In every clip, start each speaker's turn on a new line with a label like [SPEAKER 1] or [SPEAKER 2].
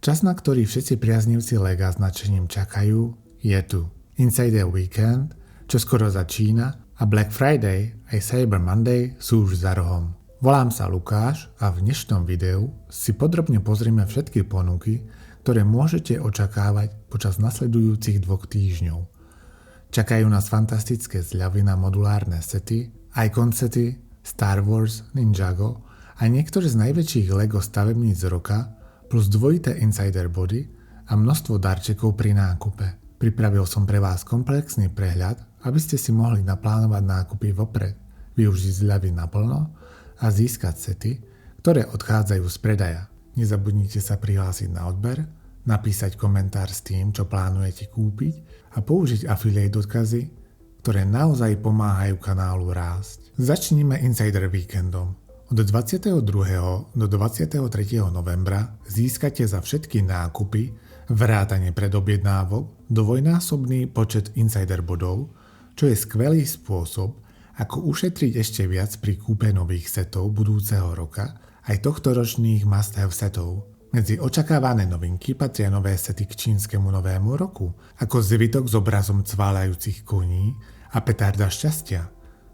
[SPEAKER 1] Čas, na ktorý všetci priaznivci Lega s nadšením čakajú, je tu. Insider Weekend, čo skoro začína, a Black Friday aj Cyber Monday sú už za rohom. Volám sa Lukáš a v dnešnom videu si podrobne pozrieme všetky ponuky, ktoré môžete očakávať počas nasledujúcich 2 týždňov. Čakajú nás fantastické zľavy na modulárne sety, Icon sety, Star Wars, Ninjago a niektoré z najväčších LEGO stavebníc roka, plus dvojité insider body a množstvo darčekov pri nákupe. Pripravil som pre vás komplexný prehľad, aby ste si mohli naplánovať nákupy vopred, využiť zľavy naplno a získať sety, ktoré odchádzajú z predaja. Nezabudnite sa prihlásiť na odber, napísať komentár s tým, čo plánujete kúpiť a použiť affiliate odkazy, ktoré naozaj pomáhajú kanálu rásť. Začnime Insider Weekendom. Od 22. do 23. novembra získate za všetky nákupy vrátane predobjednávok dvojnásobný počet insider bodov, čo je skvelý spôsob, ako ušetriť ešte viac pri kúpe nových setov budúceho roka aj tohtoročných must-have setov. Medzi očakávané novinky patria nové sety k čínskemu novému roku, ako zvitok s obrazom cváľajúcich koní a petarda šťastia,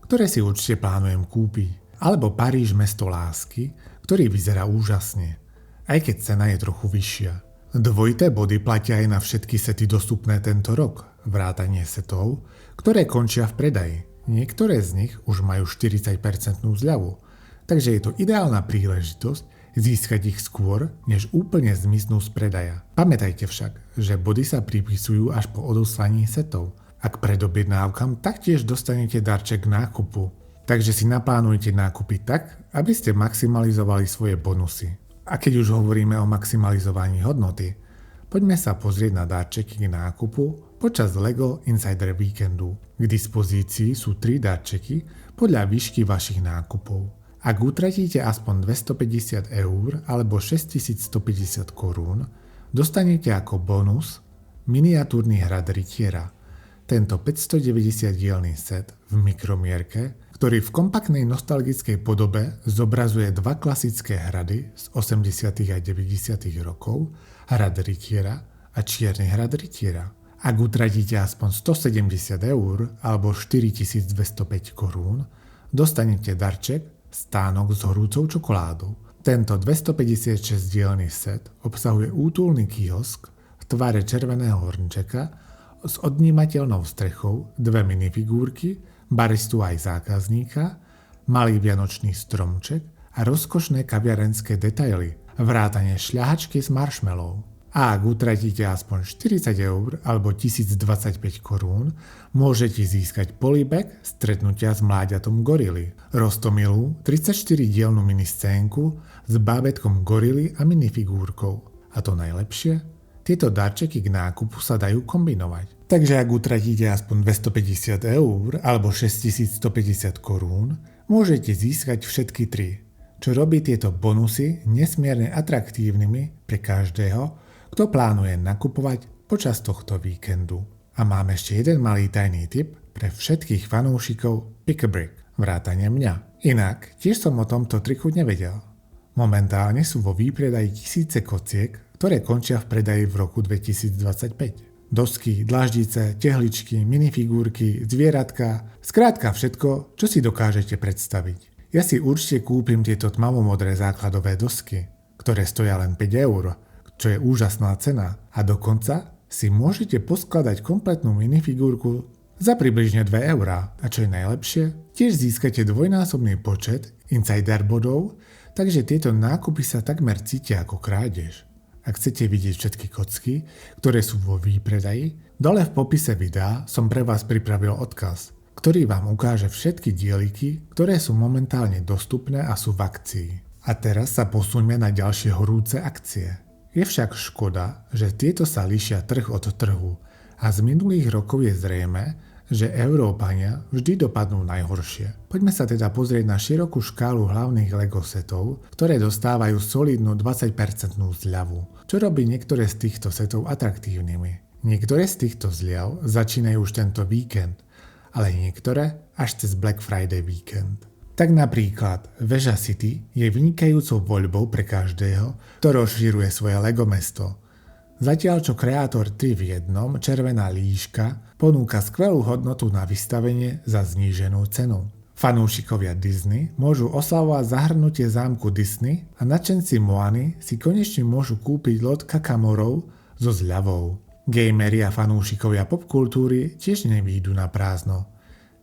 [SPEAKER 1] ktoré si určite plánujem kúpiť. Alebo Paríž mesto lásky, ktorý vyzerá úžasne, aj keď cena je trochu vyššia. Dvojité body platia aj na všetky sety dostupné tento rok, vrátanie setov, ktoré končia v predaji. Niektoré z nich už majú 40% zľavu, takže je to ideálna príležitosť získať ich skôr, než úplne zmiznú z predaja. Pamätajte však, že body sa pripisujú až po odoslaní setov. A k predobjednávkam taktiež dostanete darček nákupu. Takže si naplánujte nákupy tak, aby ste maximalizovali svoje bonusy. A keď už hovoríme o maximalizovaní hodnoty, poďme sa pozrieť na darčeky k nákupu počas LEGO Insider Weekendu. K dispozícii sú 3 darčeky podľa výšky vašich nákupov. Ak utratíte aspoň 250 € alebo 6150 korún, dostanete ako bonus miniatúrny hrad rytiera. Tento 590 dielny set v mikromierke, ktorý v kompaktnej nostalgickej podobe zobrazuje 2 klasické hrady z 80. a 90. rokov, hrad rytiera a čierny hrad rytiera. Ak utratíte aspoň 170 € alebo 4205 korún, dostanete darček stánok s horúcou čokoládou. Tento 256 dielny set obsahuje útulný kiosk v tvare červeného hrnčeka s odnímateľnou strechou, 2 minifigúrky, baristu aj zákazníka, malý vianočný stromček a rozkošné kaviarenské detaily, vrátane šľahačky s marshmallow. A ak utratíte aspoň 40 € alebo 1025 korún, môžete získať polybag stretnutia s mláďatom gorily, roztomilú 34-dielnu miniscénku s bábätkom gorily a minifigúrkou. A to najlepšie? Tieto darčeky k nákupu sa dajú kombinovať. Takže ak utratíte aspoň 250 € alebo 6150 korún, môžete získať všetky 3, čo robí tieto bonusy nesmierne atraktívnymi pre každého, kto plánuje nakupovať počas tohto víkendu. A mám ešte jeden malý tajný tip pre všetkých fanúšikov Pick a Brick, vrátane mňa. Inak, tiež som o tomto triku nevedel. Momentálne sú vo výpredaji tisíce kociek, ktoré končia v predaji v roku 2025. Dosky, dlaždice, tehličky, minifigúrky, zvieratka, skrátka všetko, čo si dokážete predstaviť. Ja si určite kúpim tieto tmavomodré základové dosky, ktoré stoja len 5 €, čo je úžasná cena. A dokonca si môžete poskladať kompletnú minifigúrku za približne 2 €. A čo je najlepšie, tiež získate dvojnásobný počet insider bodov, takže tieto nákupy sa takmer cítia ako krádež. Ak chcete vidieť všetky kocky, ktoré sú vo výpredaji, dole v popise videa som pre vás pripravil odkaz, ktorý vám ukáže všetky dieliky, ktoré sú momentálne dostupné a sú v akcii. A teraz sa posuňme na ďalšie horúce akcie. Je však škoda, že tieto sa líšia trh od trhu a z minulých rokov je zrejmé, že Európania vždy dopadnú najhoršie. Poďme sa teda pozrieť na širokú škálu hlavných LEGO setov, ktoré dostávajú solidnú 20% zľavu, čo robí niektoré z týchto setov atraktívnymi. Niektoré z týchto zľav začínajú už tento víkend, ale niektoré až cez Black Friday víkend. Tak napríklad Veža City je vynikajúcou voľbou pre každého, kto rozširuje svoje Lego mesto. Zatiaľ čo Kreator 3 v jednom, Červená líška, ponúka skvelú hodnotu na vystavenie za zníženú cenu. Fanúšikovia Disney môžu oslavovať zahrnutie zámku Disney a nadšenci Moany si konečne môžu kúpiť loď Kakamorov so zľavou. Gameri a fanúšikovia popkultúry tiež nevídu na prázdno.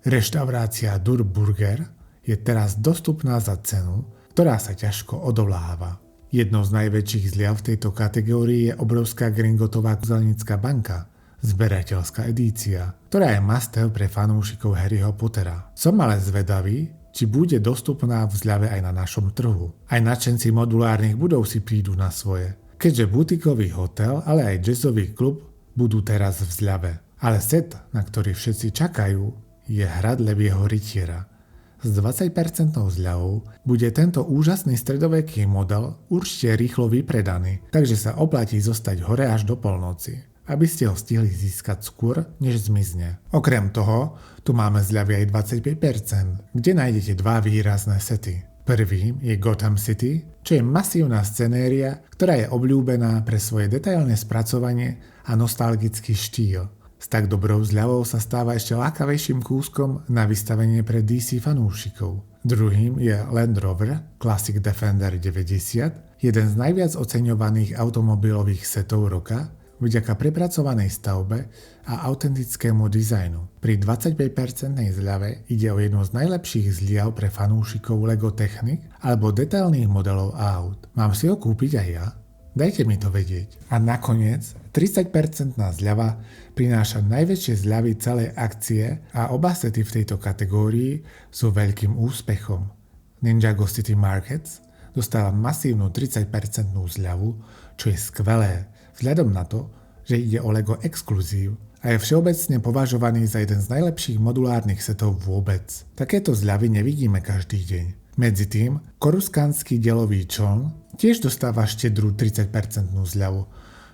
[SPEAKER 1] Reštaurácia Dur Burger je teraz dostupná za cenu, ktorá sa ťažko odoláva. Jednou z najväčších zľav v tejto kategórii je obrovská Gringotová kúzelnícka banka, zberateľská edícia, ktorá je must-have pre fanúšikov Harryho Pottera. Som ale zvedavý, či bude dostupná v zľave aj na našom trhu. Aj nadšenci modulárnych budov si prídu na svoje, keďže butikový hotel, ale aj jazzový klub budú teraz v zľave. Ale set, na ktorý všetci čakajú, je Hrad Levieho rytiera. S 20% zľavou bude tento úžasný stredoveký model určite rýchlo vypredaný, takže sa oplatí zostať hore až do polnoci, aby ste ho stihli získať skôr, než zmizne. Okrem toho, tu máme zľavy aj 25%, kde nájdete dva výrazné sety. Prvým je Gotham City, čo je masívna scenéria, ktorá je obľúbená pre svoje detailné spracovanie a nostalgický štýl. S tak dobrou zľavou sa stáva ešte lákavejším kúskom na vystavenie pre DC fanúšikov. Druhým je Land Rover Classic Defender 90, jeden z najviac oceňovaných automobilových setov roka, vďaka prepracovanej stavbe a autentickému dizajnu. Pri 25% zľave ide o jednu z najlepších zľav pre fanúšikov Lego Technik alebo detailných modelov aut. Mám si ho kúpiť aj ja? Dajte mi to vedieť. A nakoniec 30% zľava prináša najväčšie zľavy celej akcie a oba sety v tejto kategórii sú veľkým úspechom. Ninjago City Markets dostáva masívnu 30% zľavu, čo je skvelé, vzhľadom na to, že ide o Lego exkluzív a je všeobecne považovaný za jeden z najlepších modulárnych setov vôbec. Takéto zľavy nevidíme každý deň. Medzi tým, koruskánsky delový čln tiež dostáva štedrú 30% zľavu,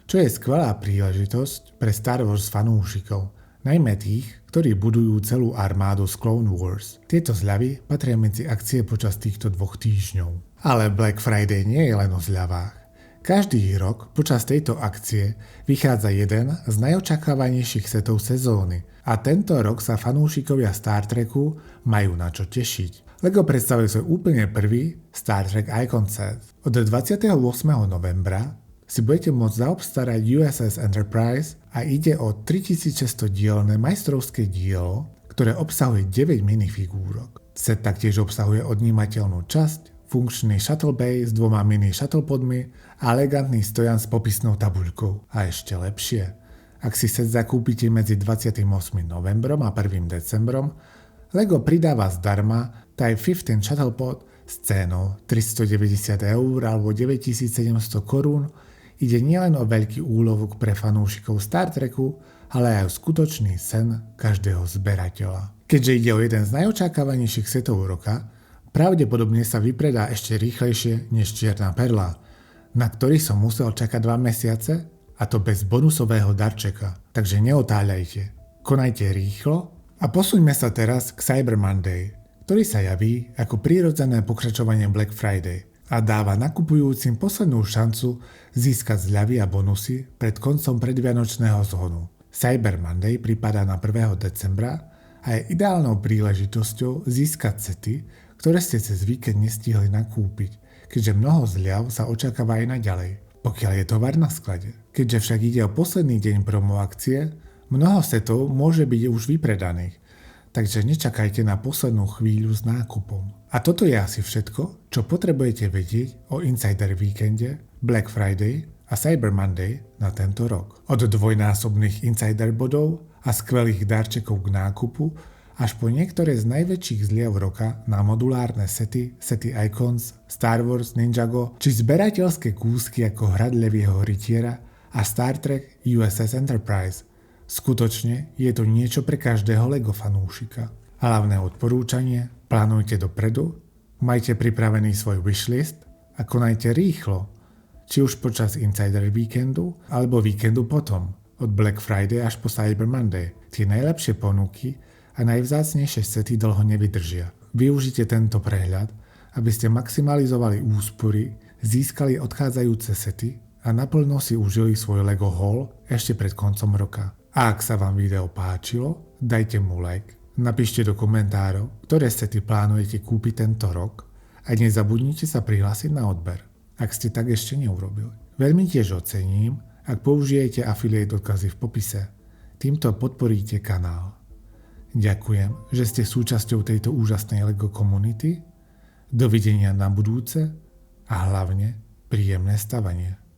[SPEAKER 1] čo je skvelá príležitosť pre Star Wars fanúšikov, najmä tých, ktorí budujú celú armádu z Clone Wars. Tieto zľavy patria medzi akcie počas týchto 2 týždňov. Ale Black Friday nie je len o zľavách. Každý rok počas tejto akcie vychádza jeden z najočakávanejších setov sezóny a tento rok sa fanúšikovia Star Treku majú na čo tešiť. Lego predstavuje svoj úplne prvý Star Trek Icon set. Od 28. novembra si budete môcť zaobstarať USS Enterprise a ide o 3600 dielne majstrovské dielo, ktoré obsahuje 9 minifigúrok. Set taktiež obsahuje odnímateľnú časť, funkčný shuttle bay s 2 mini shuttlepodmi a elegantný stojan s popisnou tabuľkou. A ešte lepšie, ak si set zakúpite medzi 28. novembrom a 1. decembrom, Lego pridáva zdarma Type 15 Shuttlepod s cenou 390 € alebo 9700 korún. Ide nielen o veľký úlovok pre fanúšikov Star Treku, ale aj o skutočný sen každého zberateľa. Keďže ide o jeden z najočakávanejších setov roka, pravdepodobne sa vypredá ešte rýchlejšie než Čierna perla, na ktorý som musel čakať 2 mesiace, a to bez bonusového darčeka. Takže neotáľajte, konajte rýchlo a posuňme sa teraz k Cyber Monday, ktorý sa javí ako prirodzené pokračovanie Black Friday a dáva nakupujúcim poslednú šancu získať zľavy a bonusy pred koncom predvianočného zhonu. Cyber Monday pripadá na 1. decembra a je ideálnou príležitosťou získať sety, ktoré ste cez víkend nestihli nakúpiť, keďže mnoho zľav sa očakáva aj naďalej, pokiaľ je tovar na sklade. Keďže však ide o posledný deň promo akcie, mnoho setov môže byť už vypredaných, takže nečakajte na poslednú chvíľu s nákupom. A toto je asi všetko, čo potrebujete vedieť o Insider Weekende, Black Friday a Cyber Monday na tento rok. Od dvojnásobných Insider bodov a skvelých darčekov k nákupu až po niektoré z najväčších zľav roka na modulárne sety Icons, Star Wars, Ninjago či zberateľské kúsky ako Hrad Levieho rytiera a Star Trek USS Enterprise. Skutočne je to niečo pre každého Lego fanúšika. Hlavné odporúčanie: plánujte dopredu, majte pripravený svoj wishlist a konajte rýchlo, či už počas Insider Weekendu alebo víkendu potom, od Black Friday až po Cyber Monday. Tie najlepšie ponuky a najvzácnejšie sety dlho nevydržia. Využite tento prehľad, aby ste maximalizovali úspory, získali odchádzajúce sety a naplno si užili svoj LEGO haul ešte pred koncom roka. A ak sa vám video páčilo, dajte mu like. Napíšte do komentárov, ktoré sety plánujete kúpiť tento rok a nezabudnite sa prihlásiť na odber, ak ste tak ešte neurobili. Veľmi tiež ocením, ak použijete affiliate odkazy v popise. Týmto podporíte kanál. Ďakujem, že ste súčasťou tejto úžasnej LEGO komunity. Dovidenia na budúce a hlavne príjemné stavanie.